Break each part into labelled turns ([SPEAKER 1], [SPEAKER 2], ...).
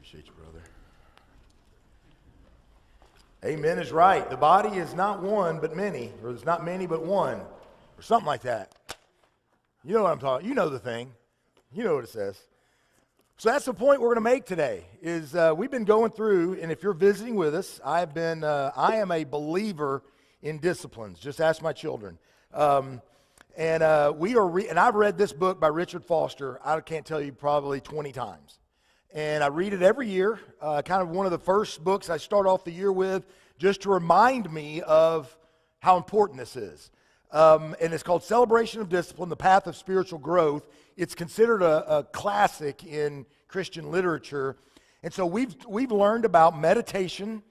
[SPEAKER 1] Appreciate you, brother. Amen is right. The body is not one, but many. Or there's not many, but one. Or something like that. You know what I'm talking. You know the thing. You know what it says. So that's the point we're going to make today, is we've been going through, and if you're visiting with us, I am a believer in disciplines. Just ask my children. And I've read this book by Richard Foster, I can't tell you, probably 20 times. And I read it every year, kind of one of the first books I start off the year with, just to remind me of how important this is. And it's called Celebration of Discipline, The Path of Spiritual Growth. It's considered a classic in Christian literature. And so we've learned about meditation,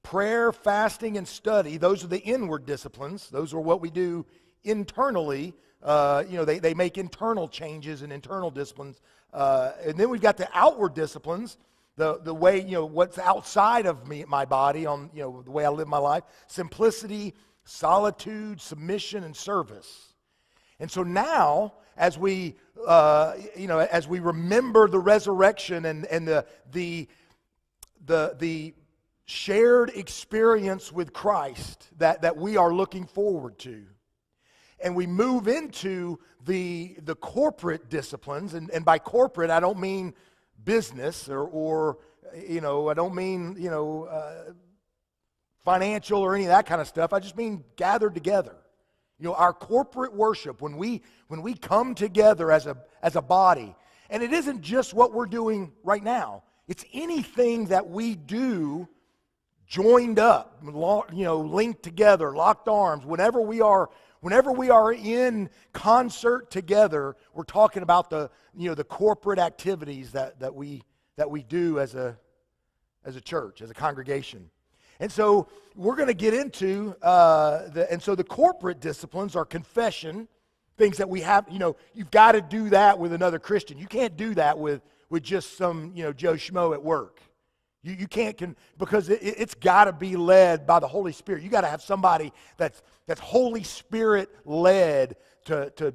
[SPEAKER 1] prayer, fasting, and study. Those are the inward disciplines. Those are what we do internally. They make internal changes and internal disciplines. And then we've got the outward disciplines, the way, what's outside of my body, on, the way I live my life. Simplicity, solitude, submission, and service. And so now, as we remember the resurrection and the shared experience with Christ that we are looking forward to, and we move into the corporate disciplines, and by corporate I don't mean business or I don't mean financial or any of that kind of stuff. I just mean gathered together. Our corporate worship, when we come together as a body, and it isn't just what we're doing right now. It's anything that we do joined up, linked together, locked arms. Whenever we are in concert together, we're talking about the corporate activities that we do as a church, as a congregation. And so we're going to get into the corporate disciplines are confession, things that we have. You've got to do that with another Christian. You can't do that with just some Joe Schmo at work. You can't, because it's got to be led by the Holy Spirit. You got to have somebody that's Holy Spirit led to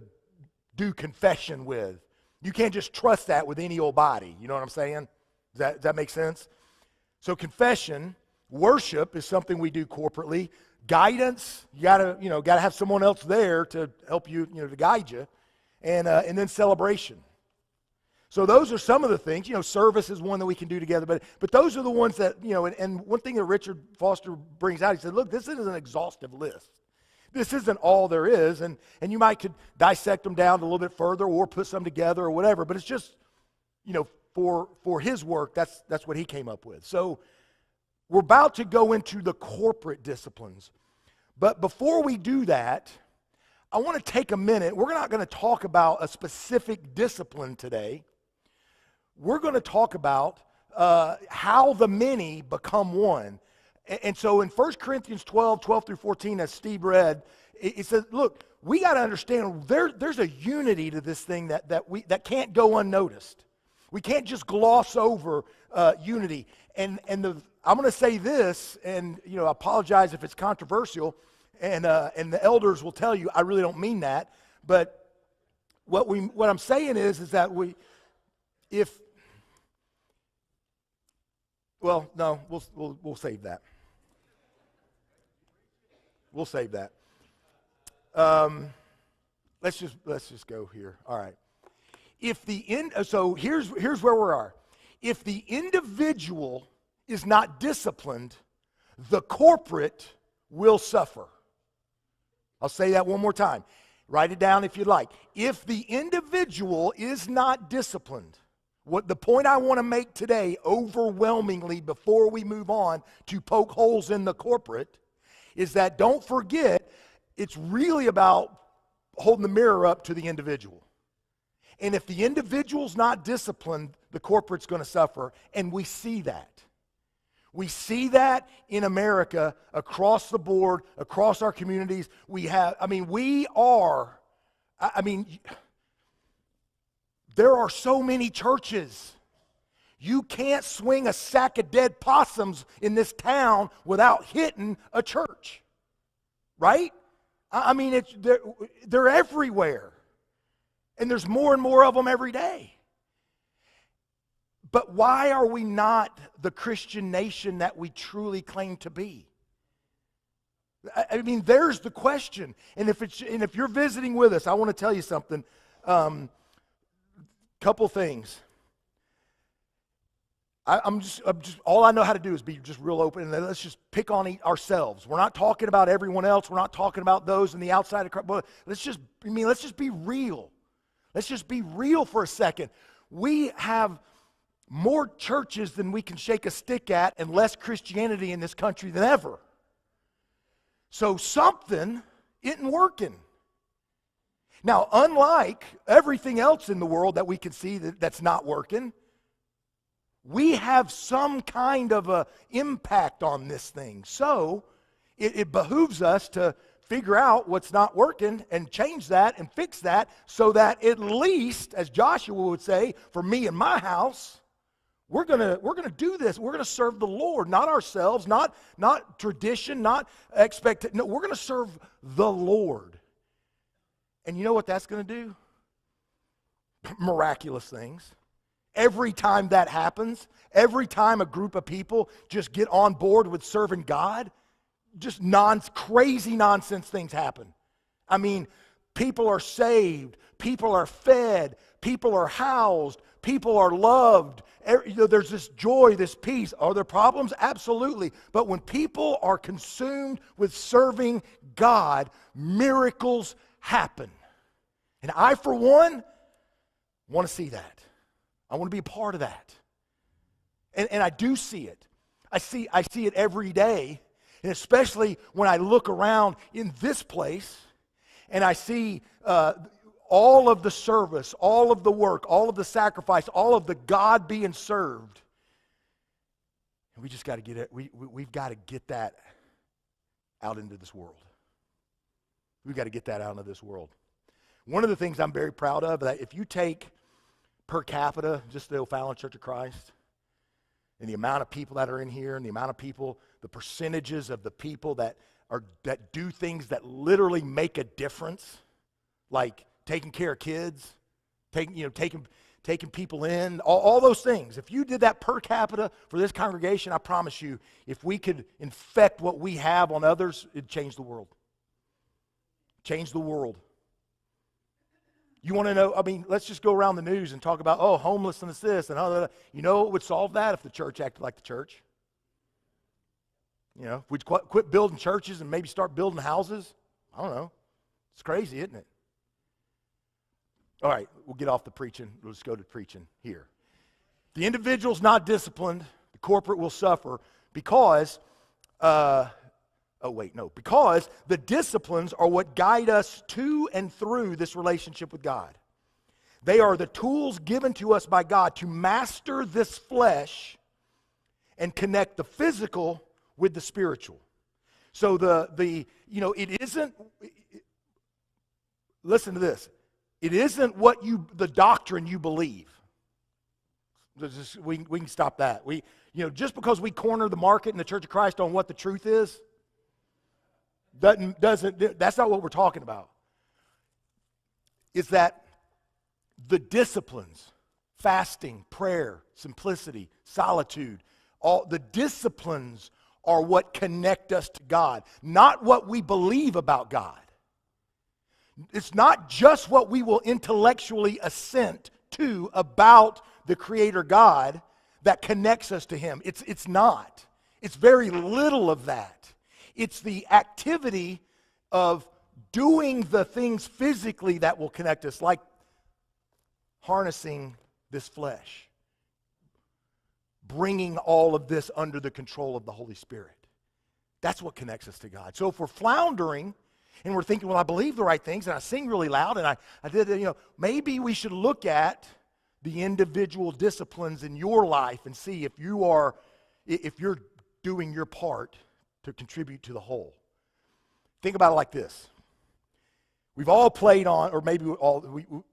[SPEAKER 1] do confession with. You can't just trust that with any old body. You know what I'm saying? Does that make sense? So confession, worship is something we do corporately. Guidance, you gotta have someone else there to help you, to guide you, and then celebration. So those are some of the things. Service is one that we can do together, but those are the ones that, and one thing that Richard Foster brings out, he said, look, this isn't an exhaustive list. This isn't all there is, and you could dissect them down a little bit further or put some together or whatever, but it's just, for his work, that's what he came up with. So we're about to go into the corporate disciplines. But before we do that, I want to take a minute. We're not going to talk about a specific discipline today. We're going to talk about how the many become one. And so in 1 Corinthians 12 through 14, as Steve read, it says, look, we got to understand there's a unity to this thing that can't go unnoticed. We can't just gloss over unity. And I'm going to say this, and I apologize if it's controversial, and the elders will tell you I really don't mean that. But what I'm saying is that we'll save that. We'll save that. Let's just go here. All right. So here's where we are. If the individual is not disciplined, the corporate will suffer. I'll say that one more time. Write it down if you'd like. If the individual is not disciplined, the point I want to make today overwhelmingly before we move on to poke holes in the corporate is that, don't forget, it's really about holding the mirror up to the individual. And if the individual's not disciplined, the corporate's going to suffer, and we see that. We see that in America across the board, across our communities. There are so many churches. You can't swing a sack of dead possums in this town without hitting a church, right? They're everywhere. And there's more and more of them every day. But why are we not the Christian nation that we truly claim to be? I mean, there's the question. And if you're visiting with us, I want to tell you something. Couple things. I'm just all I know how to do is be just real open, and let's just pick on ourselves. We're not talking about everyone else. We're not talking about those in the outside of Christ. But let's just be real. Let's just be real for a second. We have more churches than we can shake a stick at, and less Christianity in this country than ever. So something isn't working. Now, unlike everything else in the world that we can see that's not working, we have some kind of a impact on this thing. So it behooves us to figure out what's not working and change that and fix that, so that at least, as Joshua would say, for me and my house, we're gonna do this. We're gonna serve the Lord, not ourselves, not tradition, not expectation. No, we're gonna serve the Lord. And you know what that's gonna do? Miraculous things. Every time that happens, every time a group of people just get on board with serving God, just crazy nonsense things happen. I mean, people are saved, people are fed, people are housed, people are loved. There's this joy, this peace. Are there problems? Absolutely. But when people are consumed with serving God, miracles happen. And I, for one, want to see that. I want to be a part of that. And I do see it. I see it every day. And especially when I look around in this place and I see all of the service, all of the work, all of the sacrifice, all of the God being served. And we just got to get it. We've got to get that out into this world. We've got to get that out into this world. One of the things I'm very proud of, that if you take per capita, just the O'Fallon Church of Christ, and the amount of people that are in here, and the amount of people, the percentages of the people that do things that literally make a difference, like taking care of kids, taking people in, all those things. If you did that per capita for this congregation, I promise you, if we could infect what we have on others, it'd change the world. Change the world. You want to know, I mean, let's just go around the news and talk about, homelessness, this, and other. You know what would solve that? If the church acted like the church. You know, if we'd quit building churches and maybe start building houses. I don't know. It's crazy, isn't it? All right, we'll get off the preaching. Let's go to preaching here. The individual's not disciplined. The corporate will suffer because, because the disciplines are what guide us to and through this relationship with God. They are the tools given to us by God to master this flesh and connect the physical with the spiritual. So it isn't, listen to this. It isn't the doctrine you believe. We can stop that. Just because we corner the market in the Church of Christ on what the truth is, that's not what we're talking about. It's that the disciplines, fasting, prayer, simplicity, solitude, all the disciplines are what connect us to God, not what we believe about God. It's not just what we will intellectually assent to about the Creator God that connects us to Him. It's not. It's very little of that. It's the activity of doing the things physically that will connect us, like harnessing this flesh, bringing all of this under the control of the Holy Spirit. That's what connects us to God. So if we're floundering and we're thinking, well, I believe the right things and I sing really loud and I did, maybe we should look at the individual disciplines in your life and see if you're doing your part to contribute to the whole. Think about it like this. We've all played on, or maybe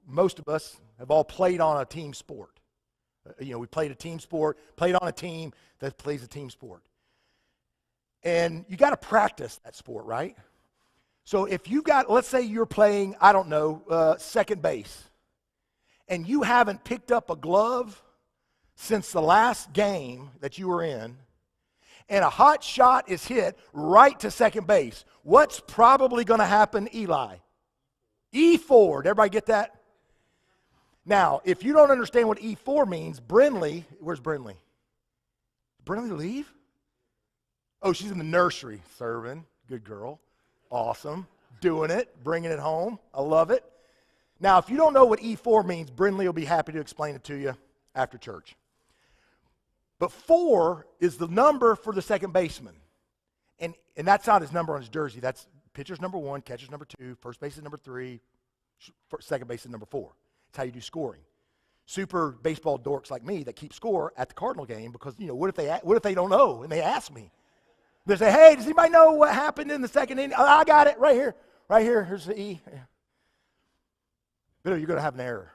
[SPEAKER 1] most of us have all played on a team sport. We played a team sport, played on a team that plays a team sport. And you got to practice that sport, right? So if let's say you're playing, second base, and you haven't picked up a glove since the last game that you were in, and a hot shot is hit right to second base, what's probably going to happen, Eli? E4. Did everybody get that? Now, if you don't understand what E4 means, Brinley, where's Brinley? Brinley leave? Oh, she's in the nursery serving. Good girl. Awesome. Doing it, bringing it home. I love it. Now, if you don't know what E4 means, Brinley will be happy to explain it to you after church. But 4 is the number for the second baseman. And that's not his number on his jersey. That's pitcher's number 1, catcher's number 2, first base is number 3, second base is number 4. That's how you do scoring. Super baseball dorks like me that keep score at the Cardinal game because, what if they don't know and they ask me? They say, hey, does anybody know what happened in the second inning? Oh, I got it right here. Right here. Here's the E. But you're going to have an error.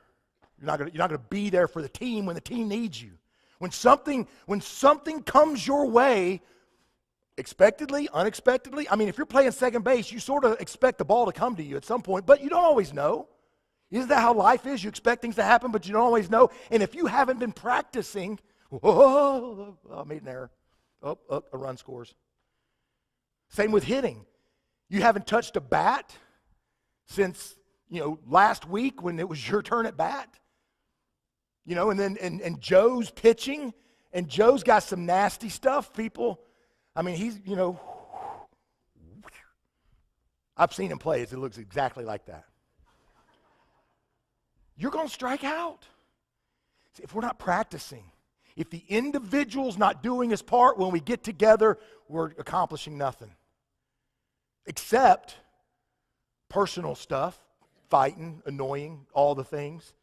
[SPEAKER 1] You're not going to be there for the team when the team needs you. When something comes your way, expectedly, unexpectedly, if you're playing second base, you sort of expect the ball to come to you at some point, but you don't always know. Isn't that how life is? You expect things to happen, but you don't always know. And if you haven't been practicing, I made an error. A run scores. Same with hitting. You haven't touched a bat since, last week when it was your turn at bat. And then Joe's pitching, and Joe's got some nasty stuff, people. He's, I've seen him play. It looks exactly like that. You're going to strike out. See, if we're not practicing, if the individual's not doing his part, when we get together, we're accomplishing nothing. Except personal stuff, fighting, annoying, all the things,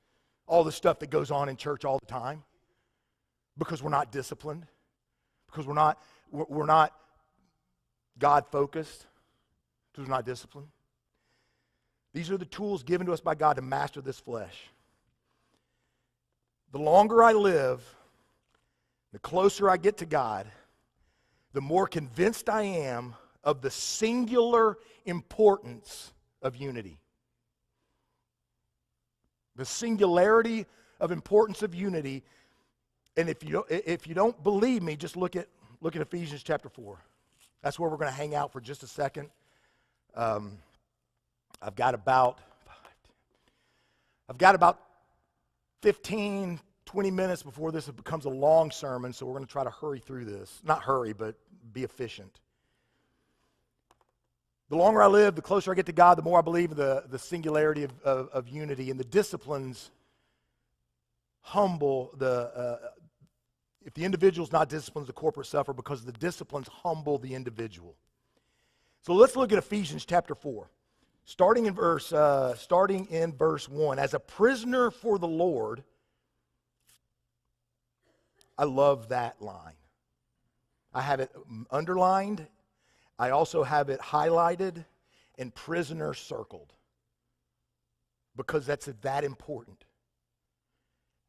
[SPEAKER 1] all the stuff that goes on in church all the time, because we're not disciplined, because we're not God-focused, because we're not disciplined. These are the tools given to us by God to master this flesh. The longer I live, the closer I get to God, the more convinced I am of the singular importance of unity. The singularity of importance of unity. And if you don't believe me, just look at Ephesians chapter 4. That's where we're going to hang out for just a second. I've got about 15, 20 minutes before this becomes a long sermon, so we're going to try to hurry through this. Not hurry, but be efficient. The longer I live, the closer I get to God, the more I believe in the singularity of unity, and the disciplines humble if the individual's not disciplined, the corporate suffer because the disciplines humble the individual. So let's look at Ephesians chapter 4. Starting in verse 1, as a prisoner for the Lord. I love that line. I have it underlined. I also have it highlighted and prisoner circled because that's that important.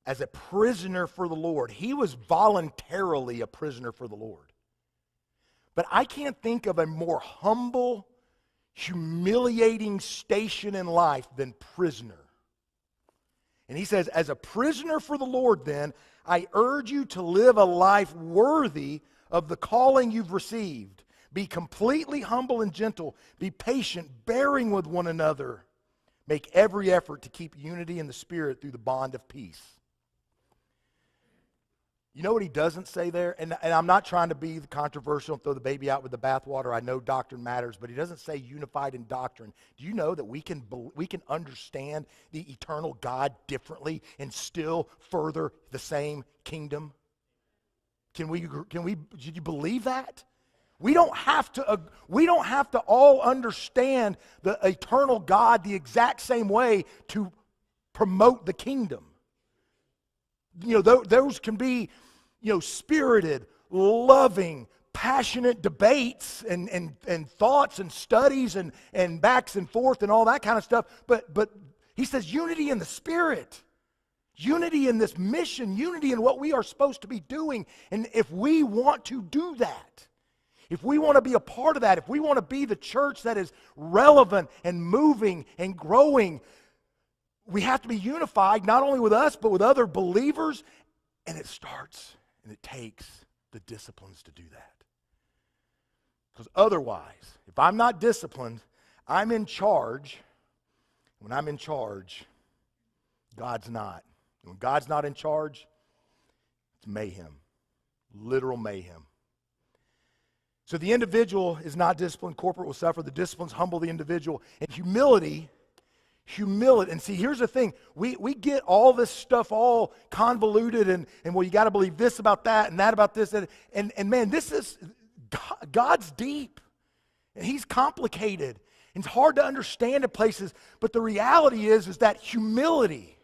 [SPEAKER 1] As a prisoner for the Lord. He was voluntarily a prisoner for the Lord. But I can't think of a more humble, humiliating station in life than prisoner. And he says, as a prisoner for the Lord then, I urge you to live a life worthy of the calling you've received. Be completely humble and gentle. Be patient, bearing with one another. Make every effort to keep unity in the Spirit through the bond of peace. You know what he doesn't say there? And I'm not trying to be controversial and throw the baby out with the bathwater. I know doctrine matters, but he doesn't say unified in doctrine. Do you know that we can understand the eternal God differently and still further the same kingdom? Did you believe that? We don't have to all understand the eternal God the exact same way to promote the kingdom. Those can be, spirited, loving, passionate debates and thoughts and studies and backs and forth and all that kind of stuff. But he says unity in the Spirit, unity in this mission, unity in what we are supposed to be doing. And if we want to do that, if we want to be a part of that, if we want to be the church that is relevant and moving and growing, we have to be unified, not only with us, but with other believers. And it starts and it takes the disciplines to do that. Because otherwise, if I'm not disciplined, I'm in charge. When I'm in charge, God's not. When God's not in charge, it's mayhem. Literal mayhem. So the individual is not disciplined, corporate will suffer. The disciplines humble the individual. And humility, and see, here's the thing. We get all this stuff all convoluted and well, you got to believe this about that and that about this. And man, this is, God's deep. And He's complicated. And it's hard to understand at places. But the reality is that humility,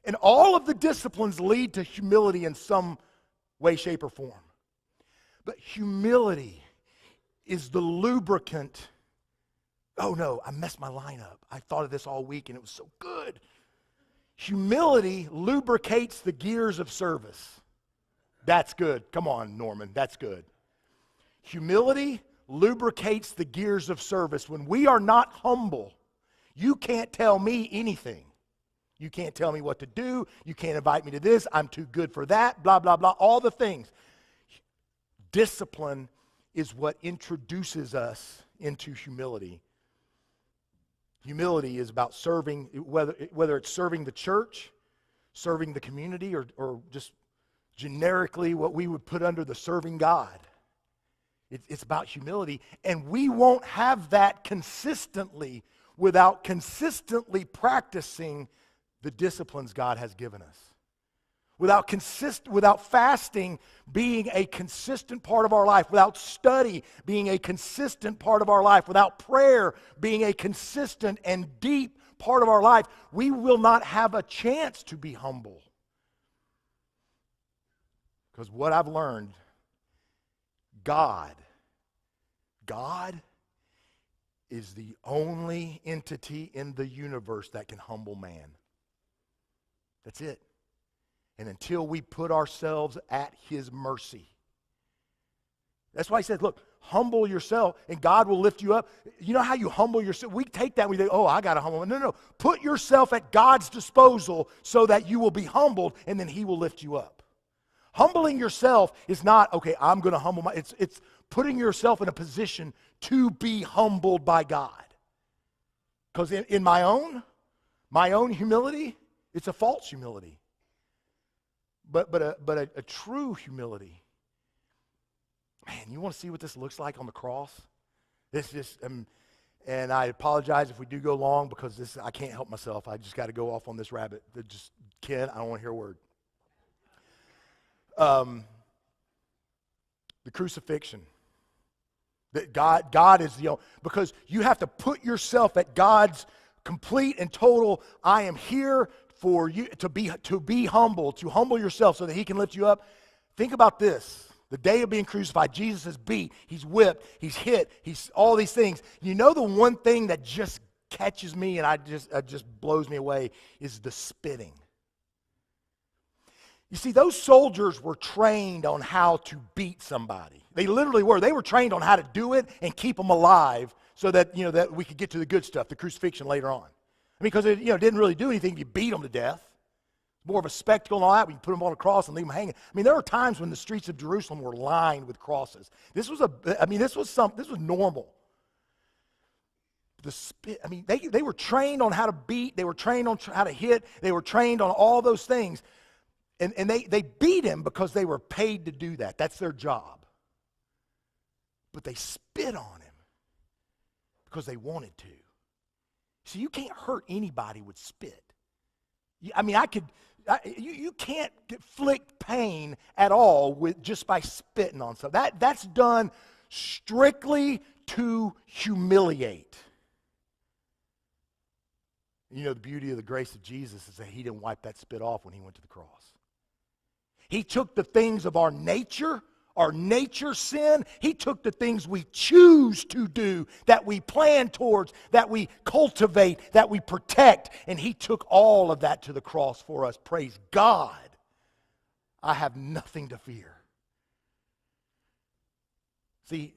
[SPEAKER 1] and all of the disciplines lead to humility in some way, shape, or form. But humility is the lubricant. Oh no, I messed my line up. I thought of this all week and it was so good. Humility lubricates the gears of service. That's good. Come on, Norman, that's good. Humility lubricates the gears of service. When we are not humble, you can't tell me anything. You can't tell me what to do. You can't invite me to this. I'm too good for that. Blah, blah, blah. All the things. Discipline is what introduces us into humility. Humility is about serving, whether it's serving the church, serving the community, or just generically what we would put under the serving God. It's about humility. And we won't have that consistently without consistently practicing the disciplines God has given us. Without fasting being a consistent part of our life, without study being a consistent part of our life, without prayer being a consistent and deep part of our life, we will not have a chance to be humble. Because what I've learned, God is the only entity in the universe that can humble man. That's it. And until we put ourselves at His mercy. That's why He said, look, humble yourself and God will lift you up. You know how you humble yourself? We take that and we think, oh, I got to humble. No. Put yourself at God's disposal so that you will be humbled and then He will lift you up. Humbling yourself is not, okay, I'm going to humble it's putting yourself in a position to be humbled by God. Because in my own humility, it's a false humility. But a true humility. Man, you want to see what this looks like on the cross? This just, and I apologize if we do go long because I can't help myself. I just got to go off on this rabbit. Ken, I don't want to hear a word. The crucifixion. That God is because you have to put yourself at God's complete and total, I am here for you to be humble, to humble yourself so that He can lift you up. Think about this. The day of being crucified, Jesus is beat, He's whipped, He's hit, He's all these things. You know the one thing that just catches me and it just blows me away is the spitting. You see, those soldiers were trained on how to beat somebody. They literally were. They were trained on how to do it and keep them alive so that, that we could get to the good stuff, the crucifixion later on. I mean, because it didn't really do anything if you beat them to death. It's more of a spectacle and all that. We put them on a cross and leave them hanging. I mean, there were times when the streets of Jerusalem were lined with crosses. This was normal. The spit. I mean, they were trained on how to beat. They were trained on how to hit. They were trained on all those things. And they beat him because they were paid to do that. That's their job. But they spit on him because they wanted to. See, you can't hurt anybody with spit. I mean, you can't inflict pain at all just by spitting on something. That's done strictly to humiliate. The beauty of the grace of Jesus is that He didn't wipe that spit off when He went to the cross. He took the things of our nature sin. He took the things we choose to do, that we plan towards, that we cultivate, that we protect, and He took all of that to the cross for us. Praise God. I have nothing to fear. See,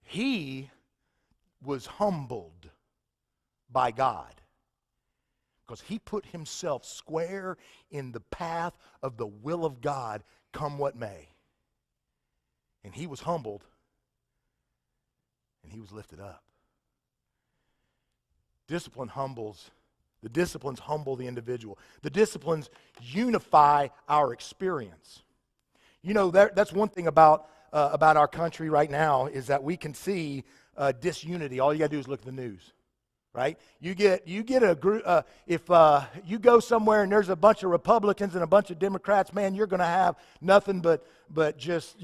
[SPEAKER 1] He was humbled by God. because he put himself square in the path of the will of God, come what may. And he was humbled, and he was lifted up. Discipline humbles. The disciplines humble the individual. The disciplines unify our experience. You know, that's one thing about our country right now, is that we can see disunity. All you got to do is look at the news. Right? You get a group. If you go somewhere and there's a bunch of Republicans and a bunch of Democrats, man, you're going to have nothing but just,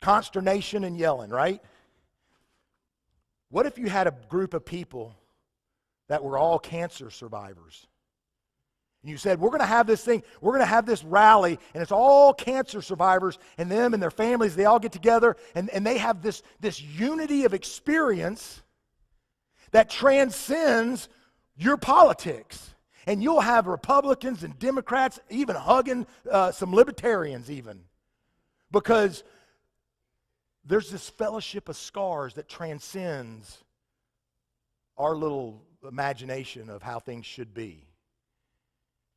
[SPEAKER 1] consternation and yelling, right? What if you had a group of people that were all cancer survivors? And you said, we're going to have this thing, we're going to have this rally, and it's all cancer survivors, and them and their families, they all get together, and they have this unity of experience that transcends your politics. And you'll have Republicans and Democrats even hugging some libertarians even. Because there's this fellowship of scars that transcends our little imagination of how things should be.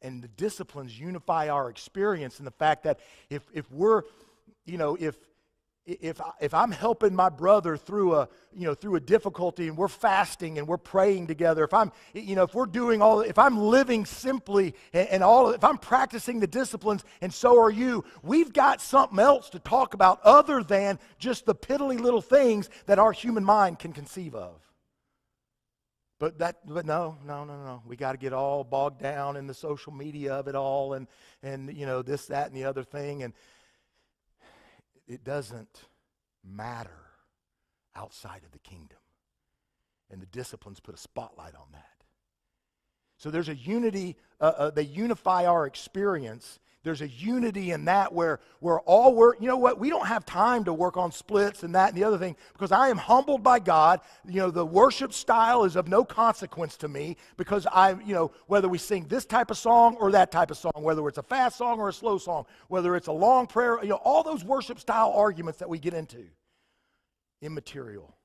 [SPEAKER 1] And the disciplines unify our experience in the fact that if we're, if I'm helping my brother through a difficulty, and we're fasting and we're praying together, if I'm living simply if I'm practicing the disciplines and so are you, we've got something else to talk about other than just the piddly little things that our human mind can conceive of. But no. We got to get all bogged down in the social media of it all, and this, that, and the other thing, and it doesn't matter outside of the kingdom. And the disciplines put a spotlight on that. So there's a unity, they unify our experience. There's a unity in that where we don't have time to work on splits and that and the other thing, because I am humbled by God. The worship style is of no consequence to me, because whether we sing this type of song or that type of song, whether it's a fast song or a slow song, whether it's a long prayer, all those worship style arguments that we get into, immaterial,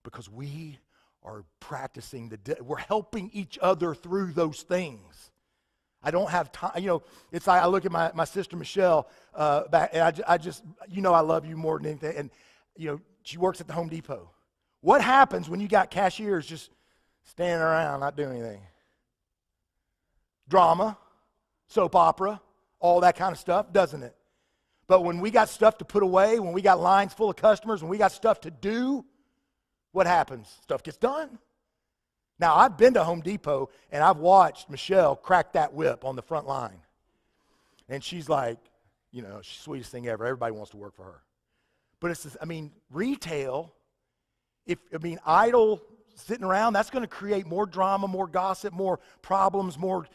[SPEAKER 1] because we are practicing we're helping each other through those things. I don't have time. It's like I look at my sister Michelle back, and I just, I love you more than anything. And she works at the Home Depot. What happens when you got cashiers just standing around not doing anything? Drama, soap opera, all that kind of stuff, doesn't it? But when we got stuff to put away, when we got lines full of customers, when we got stuff to do, what happens? Stuff gets done. Now, I've been to Home Depot, and I've watched Michelle crack that whip on the front line. And she's like, she's the sweetest thing ever. Everybody wants to work for her. But it's retail, idle, sitting around, that's going to create more drama, more gossip, more problems, more,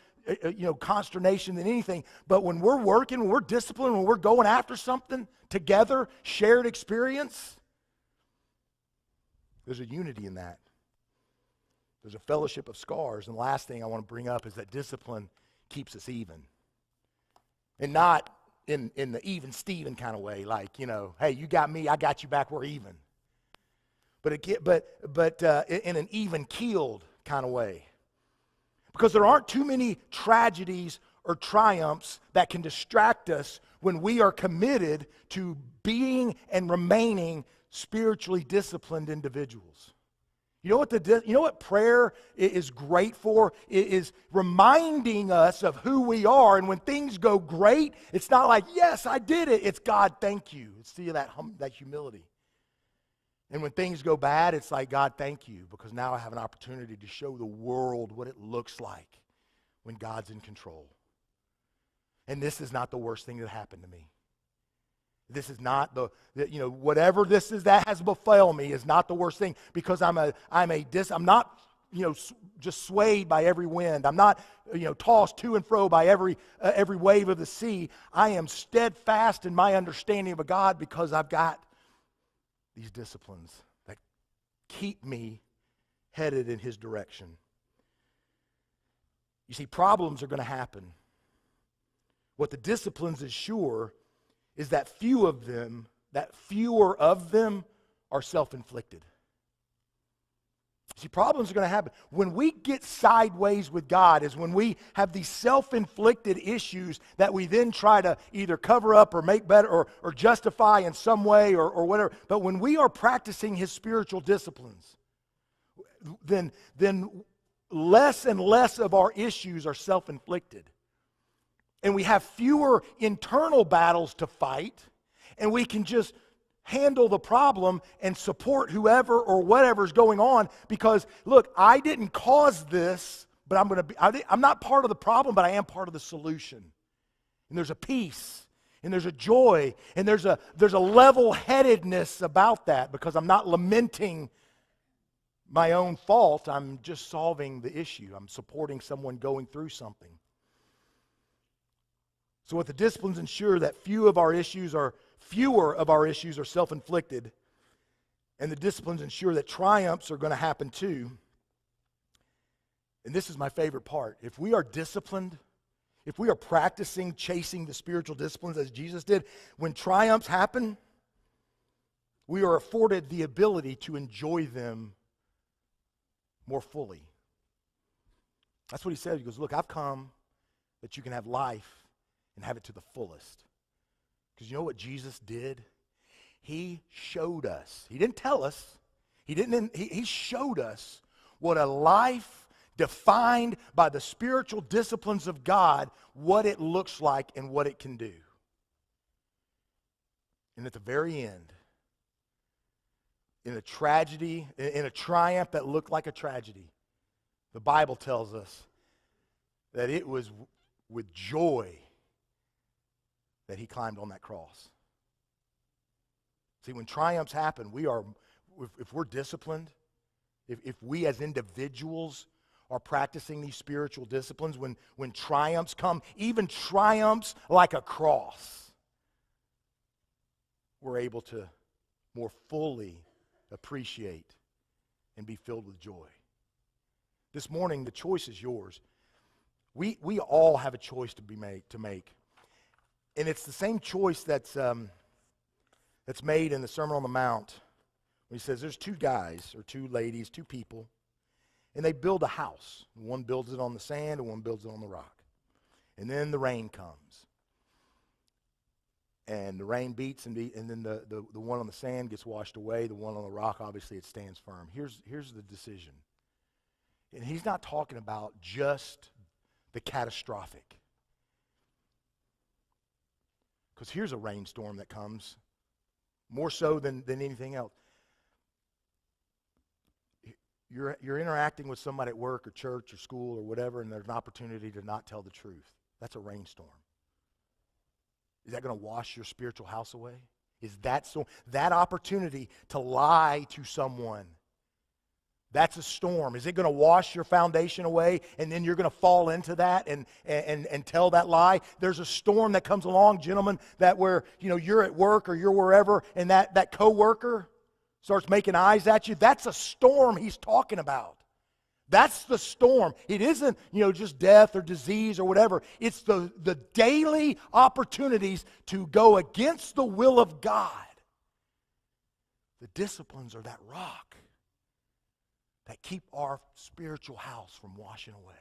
[SPEAKER 1] consternation than anything. But when we're working, when we're disciplined, when we're going after something together, shared experience, there's a unity in that. There's a fellowship of scars. And the last thing I want to bring up is that discipline keeps us even. And not in the even Steven kind of way, like, hey, you got me, I got you back, we're even. But in an even-keeled kind of way. Because there aren't too many tragedies or triumphs that can distract us when we are committed to being and remaining spiritually disciplined individuals. You know what prayer is great for? It is reminding us of who we are. And when things go great, it's not like, yes, I did it. It's God, thank you. It's that humility. And when things go bad, it's like, God, thank you, because now I have an opportunity to show the world what it looks like when God's in control. And this is not the worst thing that happened to me. This is not whatever this is that has befell me is not the worst thing, because I'm not just swayed by every wind. I'm not tossed to and fro by every wave of the sea. I am steadfast in my understanding of a God, because I've got these disciplines that keep me headed in His direction. You see, problems are going to happen. What the disciplines is sure is that fewer of them are self-inflicted. See, problems are going to happen. When we get sideways with God is when we have these self-inflicted issues that we then try to either cover up or make better or justify in some way or whatever. But when we are practicing His spiritual disciplines, then less and less of our issues are self-inflicted. And we have fewer internal battles to fight, and we can just handle the problem and support whoever or whatever's going on because, look, I didn't cause this, but I'm not part of the problem, but I am part of the solution. And there's a peace, and there's a joy, and there's a level-headedness about that because I'm not lamenting my own fault. I'm just solving the issue. I'm supporting someone going through something. So what the disciplines ensure that fewer of our issues are self-inflicted, and the disciplines ensure that triumphs are going to happen too. And this is my favorite part. If we are disciplined, if we are practicing chasing the spiritual disciplines as Jesus did, when triumphs happen, we are afforded the ability to enjoy them more fully. That's what he said. He goes, look, I've come that you can have life and have it to the fullest. Because you know what Jesus did? He showed us. He didn't tell us. He showed us what a life defined by the spiritual disciplines of God, what it looks like and what it can do. And at the very end, in a tragedy, in a triumph that looked like a tragedy, the Bible tells us that it was with joy that he climbed on that cross. See, when triumphs happen, if we're disciplined, if we as individuals are practicing these spiritual disciplines, when triumphs come, even triumphs like a cross, we're able to more fully appreciate and be filled with joy. This morning, the choice is yours. We all have a choice to make. And it's the same choice that's made in the Sermon on the Mount. When he says there's two guys or two ladies, two people, and they build a house. One builds it on the sand and one builds it on the rock. And then the rain comes. And the rain beats, and then the one on the sand gets washed away. The one on the rock, obviously, it stands firm. Here's the decision. And he's not talking about just the catastrophic. Because here's a rainstorm that comes, more so than anything else. You're interacting with somebody at work or church or school or whatever, and there's an opportunity to not tell the truth. That's a rainstorm. Is that going to wash your spiritual house away? Is that so? That opportunity to lie to someone, that's a storm. Is it going to wash your foundation away and then you're going to fall into that and tell that lie? There's a storm that comes along, gentlemen, that where you're at work or you're wherever and that coworker starts making eyes at you. That's a storm he's talking about. That's the storm. It isn't, just death or disease or whatever. It's the daily opportunities to go against the will of God. The disciplines are that rock that keep our spiritual house from washing away.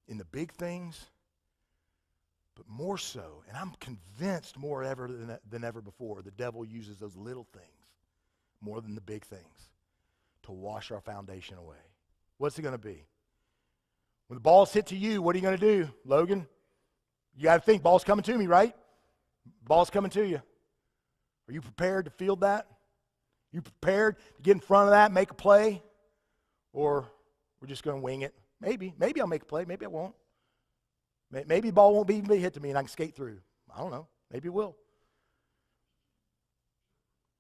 [SPEAKER 1] In the big things, but more so, and I'm convinced more ever than ever before, the devil uses those little things more than the big things to wash our foundation away. What's it going to be? When the ball's hit to you, what are you going to do, Logan? You got to think, ball's coming to me, right? Ball's coming to you. Are you prepared to field that? You prepared to get in front of that, make a play? Or we're just going to wing it? Maybe I'll make a play. Maybe I won't. Maybe the ball won't even be hit to me and I can skate through. I don't know. Maybe it will.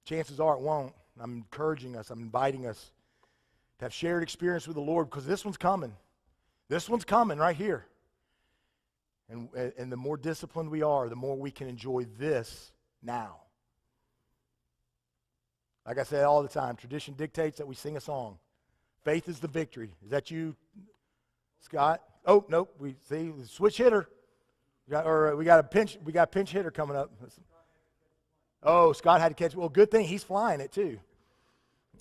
[SPEAKER 1] Chances are it won't. I'm encouraging us. I'm inviting us to have shared experience with the Lord because this one's coming. This one's coming right here. And the more disciplined we are, the more we can enjoy this now. Like I say all the time, tradition dictates that we sing a song. Faith is the victory. Is that you, Scott? Oh, nope. We see the switch hitter. We got a pinch hitter coming up. Oh, Scott had to catch it. Well, good thing he's flying it too.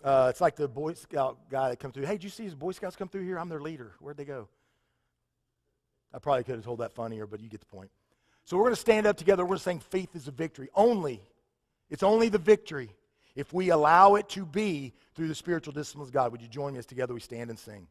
[SPEAKER 1] It's like the Boy Scout guy that comes through. Hey, did you see his Boy Scouts come through here? I'm their leader. Where'd they go? I probably could have told that funnier, but you get the point. So we're going to stand up together. We're going to sing Faith is a Victory. It's only the victory if we allow it to be through the spiritual disciplines of God. Would you join me as together we stand and sing?